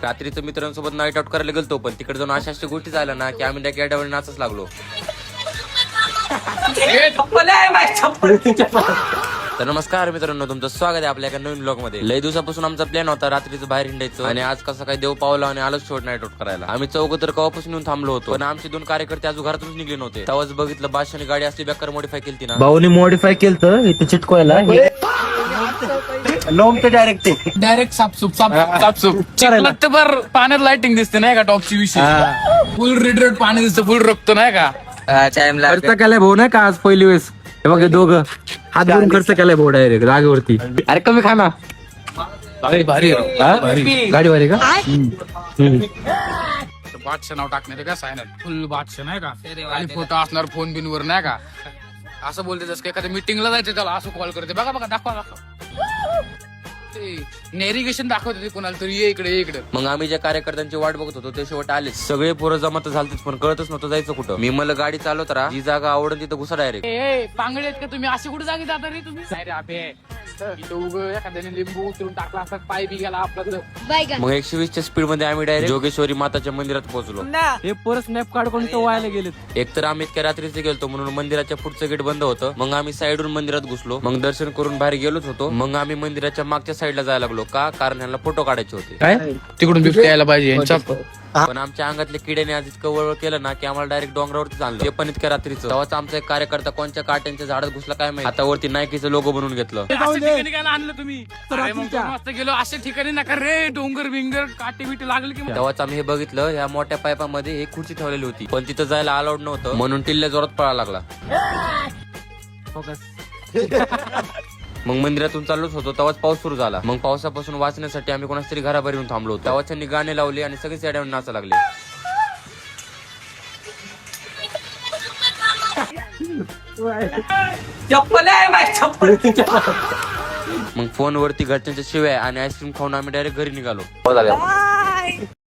रात्रीचं मित्रांसोबत night out करायला गेलतो, पण तिकडे जाऊन अशा गोष्टी झाल्या ना की आम्ही त्या गॅडावर नाचच लागलो. तर नमस्कार मित्रांनो, तुमचं स्वागत आहे आपल्या एका नवीन ब्लॉग मध्ये. लय दिवसापासून आमचा प्लॅन होता रात्रीचं बाहेर हिंडायचं, आणि आज कसं काय देव पावला आणि आलोच शोध नाईट आउट करायला. आम्ही चौघ तर कवापासून येऊन थांबलो होतो, पण आमचे दोन कार्यकर्ते अजून घरातूनच निघले नव्हते. तेव्हाच बघितलं बादशाने गाडी असली बेकार मॉडिफाय केली ना. भाऊनी मॉडिफाय केलं इथे चिटकवायला लोम तर डायरेक्ट सापसूप चिकलत बर पाण्यात लाइटिंग दिसते नाही का, टॉपची विषय फुल रेड पाणी दिसतं, फुल रक्त नाही का. खर्च केलाय भाऊ नाही का आज पहिली वेळेस. हे बघ दोघं हात भरून खर्च केलाय भाऊ डायरेक्ट जागेवरती. अरे कमी खा ना. भारी गाडी वाली का बादशाह नाव टाकणार का सायनर फुल बादशाह नाही का, आणि फोटो असणार फोन बिन वर नाही का. असं बोलते जसं एखाद्या मिटिंगला जायचं त्याला असं कॉल करते, बघा दाखवा नेरिगेशन दाखवते कोणाला तरी, ये इकडे. मग आम्ही ज्या कार्यकर्त्यांची वाट बघत होतो ते शेवट आले. सगळे पोरं जमत झालतेच, पण कळतच नव्हतं जायचं कुठं. मी मला गाडी चालवत राहा, जी जागा आवडत तिथं घुसा डायरेक्ट. पांगळे आहेत का तुम्ही, अशी कुठे जागे जाता रे तुम्ही. एखाद्याने लिंबू उचलून टाकला असतात, पाय बी गेला आपला. मग 120च्या स्पीड मध्ये आम्ही डायरेक्ट जोगेश्वरी माताच्या मंदिरात पोहोचलो. हे पोरं स्नॅप कार्ड कोणी तो व्हायला गेले. एक तर आम्ही इतक्या रात्रीचे गेलतो म्हणून मंदिराच्या पुढचं गेट बंद होतं. मग आम्ही साईडून मंदिरात घुसलो, मग दर्शन करून बाहेर गेलोच होतो. मग आम्ही मंदिराच्या मागच्या साईडला जायला लागलो, का कारण ह्यांना फोटो काढायचे होते. काय तिकडून बिबट्या यायला पाहिजे. पण आमच्या अंगातल्या किड्याने आज इतकं वळवळ केलं ना की आम्हाला डायरेक्ट डोंगरावरती आणलं, ते पण इतक्या रात्रीचं. तेव्हाच आमचा एक कार्यकर्ता कोणत्या काट्यांच्या झाडात घुसला काय माहिती, आता वरती नायकीचं लोगो बनवून घेतलं. आणलं तुम्ही मस्त गेलो अशा ठिकाणी नका रे, डोंगर बिंगर काटे बिटे लागले की. तेव्हाच आम्ही हे बघितलं, ह्या मोठ्या पाईपामध्ये एक खुर्ची ठेवलेली होती, पण तिथं जायला अलाउड नव्हतं, म्हणून टिल्ल्या जोरात पळायला लागला. मग मंदिरातून चाललोच होतो तेव्हाच पाऊस सुरू झाला. मग पावसापासून वाचण्यासाठी आम्ही कोणाच तरी घराबाहेर येऊन थांबलो होतो. तेव्हाच त्यांनी गाणे लावले आणि सगळे साड्यावर नाचा लागले. मग फोनवरती घरच्यांच्या शिवाय आणि आईस्क्रीम खाऊन आम्ही डायरेक्ट घरी निघालो.